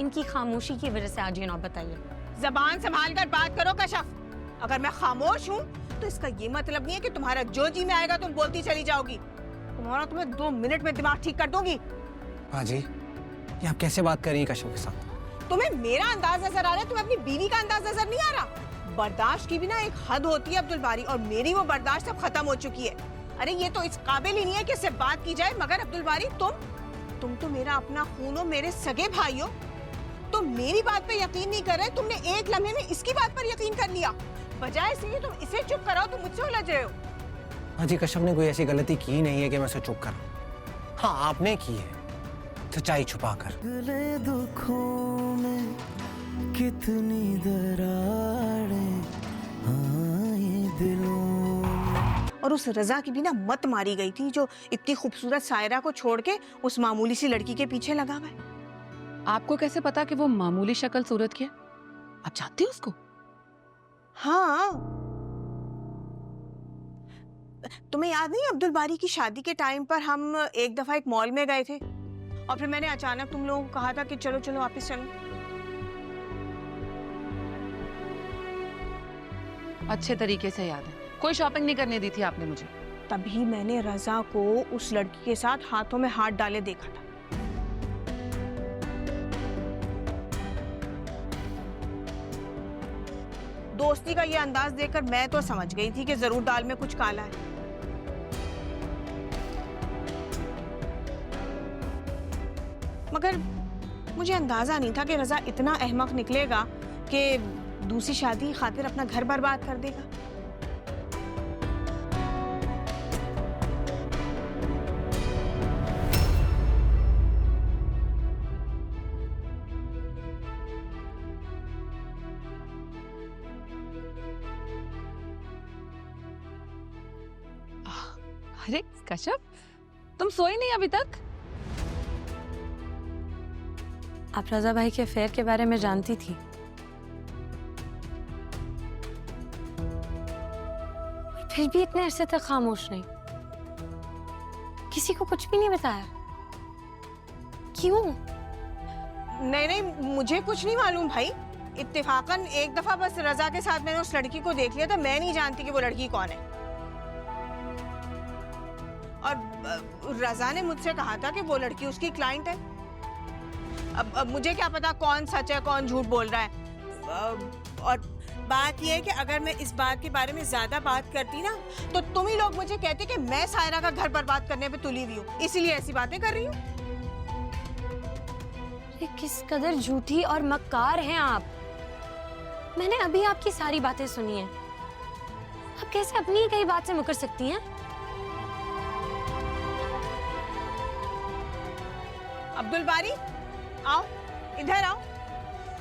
इनकी खामोशी की वजह से आज ये नौबत आई है। जबान संभाल कर बात करो कशफ। अगर मैं खामोश हूँ तो इसका ये मतलब नहीं है कि तुम्हारा जो जी में आएगा तुम बोलती चली जाओगी। तुम्हें 2 मिनट में दिमाग ठीक कर दूंगी। हाँ जी, ये आप कैसे बात कर रही हैं कशफ के साथ? तुम्हें मेरा अंदाज नजर आ रहा है, तुम्हें अपनी बीवी का अंदाज नजर नहीं आ रहा। बर्दाश्त की भी ना एक हद होती है अब्दुल बारी, और मेरी वो बर्दाश्त अब खत्म हो चुकी है। अरे ये तो इस काबिल ही नहीं है कि इससे बात की जाए। मगर अब्दुल बारी तुम तो मेरा अपना खून हो, मेरे सगे भाई हो। तुम मेरी बात पे यकीन नहीं कर रहे, तुमने एक लम्हे में इसकी बात पर यकीन कर लिया। बजाय इसलिए तुम इसे चुप कराओ, तुम मुझसे उलझ रहे हो। हाँ जी, कशफ ने कोई ऐसी गलती की नहीं है कि मैं उसे चुप करूं। हाँ, आपने की है, सच्चाई छुपाकर। दुखों में कितनी दरारें आए दिलों। और उस रजा की भी ना मत मारी गई थी जो इतनी खूबसूरत सायरा को छोड़ के उस मामूली सी लड़की के पीछे लगा हुआ है। आपको कैसे पता कि वो मामूली शक्ल सूरत की है? आप जानती हो उसको? हाँ, तुम्हें याद नहीं अब्दुल बारी की शादी के टाइम पर हम एक दफा एक मॉल में गए थे और फिर मैंने अचानक तुम लोगों को कहा था कि चलो चलो वापस चलो। अच्छे तरीके से याद है। कोई शॉपिंग नहीं करने दी थी आपने मुझे। तभी मैंने रजा को उस लड़की के साथ हाथों में हाथ डाले देखा था। दोस्ती का ये अंदाज देखकर मैं तो समझ गई थी कि जरूर दाल में कुछ काला है। मगर मुझे अंदाजा नहीं था कि रजा इतना अहमक निकलेगा कि दूसरी शादी खातिर अपना घर बर्बाद कर देगा। अरे कशफ, तुम सोई नहीं अभी तक? आप रजा भाई के अफेयर के बारे में जानती थी? फिर भी इतने अरसे तक खामोश नहीं, किसी को कुछ भी नहीं बताया। क्यों? नहीं, मुझे कुछ नहीं मालूम भाई। इत्तेफाकन एक दफा बस रजा के साथ मैंने उस लड़की को देख लिया था। मैं नहीं जानती कि वो लड़की कौन है। और रजा ने मुझसे कहा था कि वो लड़की उसकी क्लाइंट है। अब मुझे क्या पता कौन सच है कौन झूठ बोल रहा है। और बात यह है कि अगर मैं इस बात के बारे में ज्यादा बात करती ना तो तुम ही लोग मुझे कहते कि मैं सायरा का घर बर्बाद करने पे तुली हुई हूँ, इसीलिए ऐसी बातें कर रही हूँ। किस कदर झूठी और मक्कार हैं आप। मैंने अभी आपकी सारी बातें सुनी हैं। आप कैसे अपनी ही कई बात से मुकर सकती हैं? अब्दुल बारी, आओ, इधर आओ,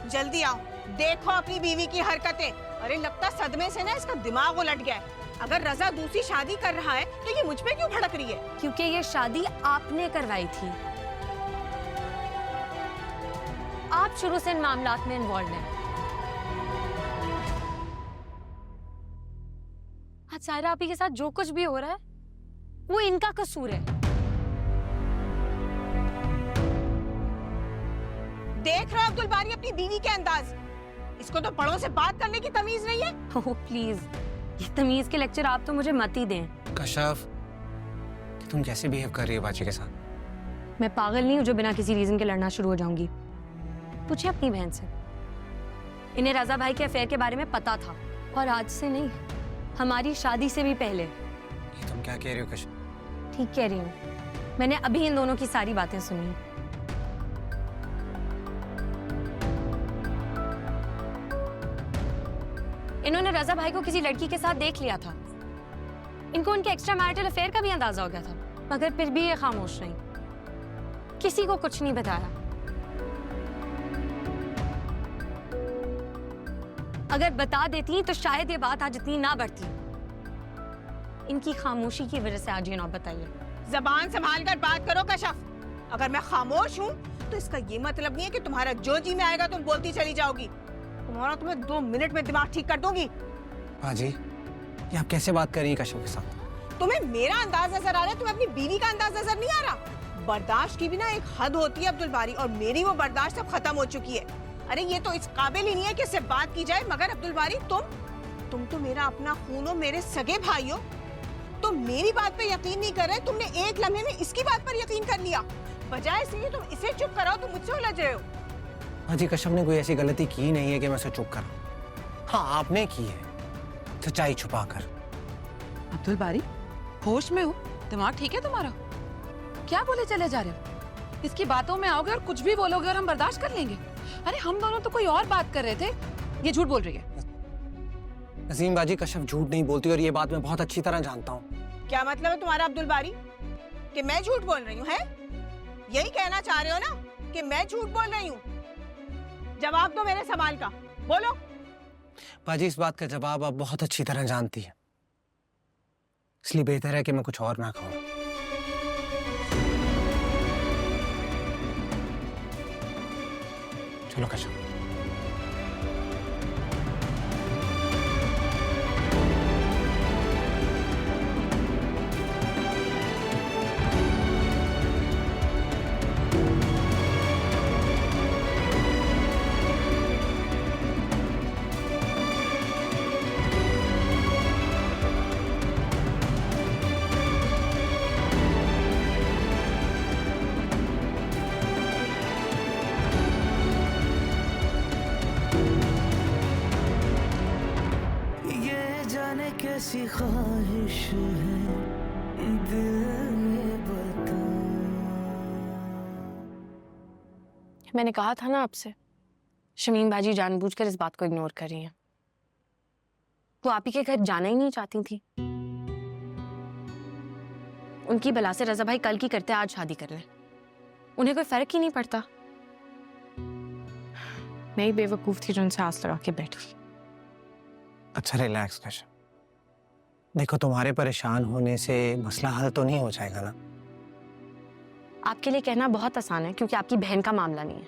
जल्दी आओ। देखो अपनी बीवी की हरकतें। अरे लगता सदमे से ना इसका दिमाग उलट गया है। अगर रजा दूसरी शादी कर रहा है तो ये मुझ पे क्यों भड़क रही है? क्योंकि ये शादी आपने करवाई थी। आप शुरू से इन मामलात में इन्वॉल्व हैं। आज सायरा आपी के साथ जो कुछ भी हो रहा है वो इनका कसूर है। देख रहा अब्दुल बारी अपनी बीवी के अंदाज। इसको तो बड़ों से बात करने की तमीज नहीं है। ओह प्लीज, ये तमीज के लेक्चर आप तो मुझे मत ही दें। कशफ, तुम कैसे बिहेव कर रही हो बाची के साथ? मैं पागल नहीं हूँ जो बिना किसी रीजन के लड़ना शुरू हो जाऊंगी। पूछे अपनी बहन से। इन्हें रजा भाई के अफेयर के बारे में पता था, और आज से नहीं, हमारी शादी से भी पहले। ये तुम क्या कह रही हो कशफ? ठीक कह रही हूँ। मैंने अभी इन दोनों की सारी बातें सुनी। इन्होंने रजा भाई को किसी लड़की के साथ देख लिया था। इनको उनके एक्स्ट्रा मैरिटल अफेयर का भी अंदाजा हो गया था, मगर फिर भी ये खामोश नहीं, किसी को कुछ नहीं बताया। अगर बता देती तो शायद ये बात आज इतनी ना बढ़ती। इनकी खामोशी की वजह से आज ये नौबत आई है। जबान संभाल कर बात करो कशफ। अगर मैं खामोश हूँ तो इसका ये मतलब नहीं है कि तुम्हारा जो जी में आएगा तुम बोलती चली जाओगी। तुम्हें 2 मिनट में दिमाग ठीक कर दूंगी। हाँ जी, ये आप कैसे बात कर रही हैं कशफ के साथ? तुम्हें मेरा अंदाज नजर आ रहा है, तुम्हें अपनी बीवी का अंदाज नजर नहीं आ रहा। बर्दाश्त की भी ना एक हद होती है अब्दुल बारी, और मेरी वो बर्दाश्त अब खत्म हो चुकी है। अरे ये तो इस काबिल ही नहीं है कि इससे बात की जाए, मगर अब्दुल बारी तुम तो मेरा अपना खून हो, मेरे सगे भाई हो। तुम मेरी बात पे यकीन नहीं कर रहे, तुमने एक लम्हे में इसकी बात पर यकीन कर लिया। बजाय इसलिए तुम इसे चुप कराओ, तुम मुझसे उलझ रहे हो। हाजी कश्यप ने कोई ऐसी गलती की नहीं है कि मैं उसे चुप करूं। हाँ आपने की है, सच्चाई छुपाकर। अब्दुल बारी, होश में हो? दिमाग ठीक है तुम्हारा? क्या बोले चले जा रहे हो? इसकी बातों में आओगे और कुछ भी बोलोगे और हम बर्दाश्त कर लेंगे? अरे हम दोनों तो कोई और बात कर रहे थे, ये झूठ बोल रही है। नसीम बाजी, कश्यप झूठ नहीं बोलती और ये बात मैं बहुत अच्छी तरह जानता हूँ। क्या मतलब है तुम्हारा अब्दुल बारी कि मैं झूठ बोल रही हूँ? है यही कहना चाह रहे हो ना कि मैं झूठ बोल रही हूँ? जवाब दो मेरे सवाल का, बोलो। बाजी इस बात का जवाब आप बहुत अच्छी तरह जानती है, इसलिए बेहतर है कि मैं कुछ और ना कहूँ। चलो कश्यप। कैसी ख्वाहिश है दिल ये बता। मैंने कहा था ना आपसे, शमीम बाजी जानबूझकर इस बात को इग्नोर कर रही हैं। वो आप ही के घर जाना ही नहीं चाहती थी। उनकी बला से रजा भाई कल की करते आज शादी कर लें, उन्हें कोई फर्क ही नहीं पड़ता। मैं ही बेवकूफ थी जो उनसे आस लगा के बैठी। अच्छा रिलैक्स कश्यप, देखो तुम्हारे परेशान होने से मसला हल तो नहीं हो जाएगा ना। आपके लिए कहना बहुत आसान है क्योंकि आपकी बहन का मामला नहीं है।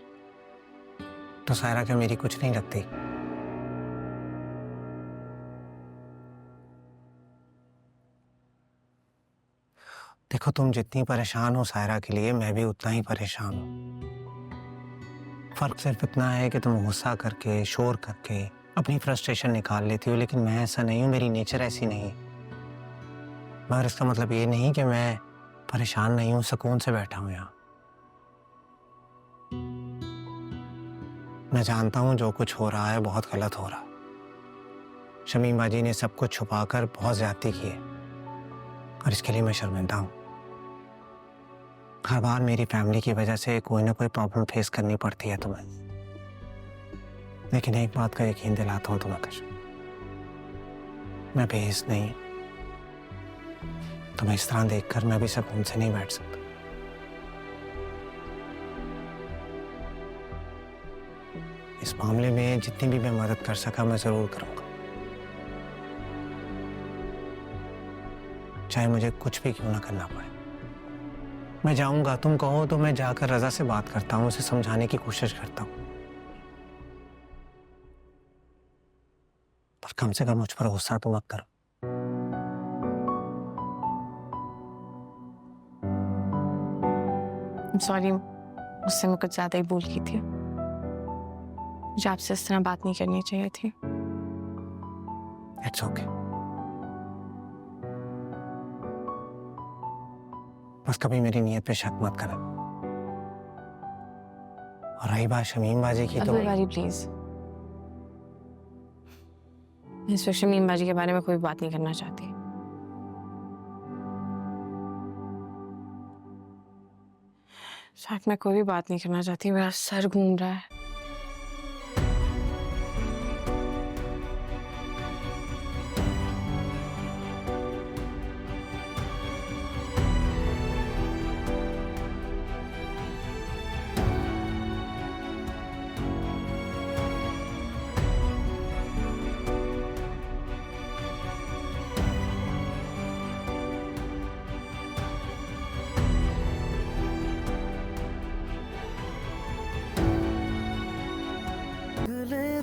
तो सायरा क्या मेरी कुछ नहीं लगती? देखो तुम जितनी परेशान हो सायरा के लिए, मैं भी उतना ही परेशान हूं। फर्क सिर्फ इतना है कि तुम गुस्सा करके, शोर करके अपनी फ्रस्ट्रेशन निकाल लेती हो, लेकिन मैं ऐसा नहीं हूं, मेरी नेचर ऐसी नहीं है। मगर इसका मतलब ये नहीं कि मैं परेशान नहीं हूं, सुकून से बैठा हूं यहाँ। मैं जानता हूं जो कुछ हो रहा है बहुत गलत हो रहा। शमीम बाजी ने सब कुछ छुपाकर बहुत ज्यादती की है और इसके लिए मैं शर्मिंदा हूं। हर बार मेरी फैमिली की वजह से कोई ना कोई प्रॉब्लम फेस करनी पड़ती है तुम्हें, लेकिन एक बात का यकीन दिलाता हूं तुम्हें कश्यप, मैं बेइज्जत नहीं। तुम्हें इस तरह देखकर मैं भी सुकून से नहीं बैठ सकता। इस मामले में जितनी भी मैं मदद कर सका मैं जरूर करूंगा, चाहे मुझे कुछ भी क्यों ना करना पड़े। मैं जाऊंगा, तुम कहो तो मैं जाकर रजा से बात करता हूं, उसे समझाने की कोशिश करता हूं, पर कम से कम मुझ पर गुस्सा तो मत करो। सॉरी, मुझसे मैं कुछ ज्यादा ही भूल गई थी। मुझे आपसे इस तरह बात नहीं करनी चाहिए थी। It's okay. बस कभी मेरी नीयत पे शक मत करना। और रही बात शमीम बाजी की, तो प्लीज, मैं इस वक्त शमीम बाजी के बारे में कोई बात नहीं करना चाहती। साथ में कोई भी बात नहीं करना चाहती, मेरा सर घूम रहा है।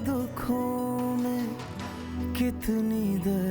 दुखों में कितनी दर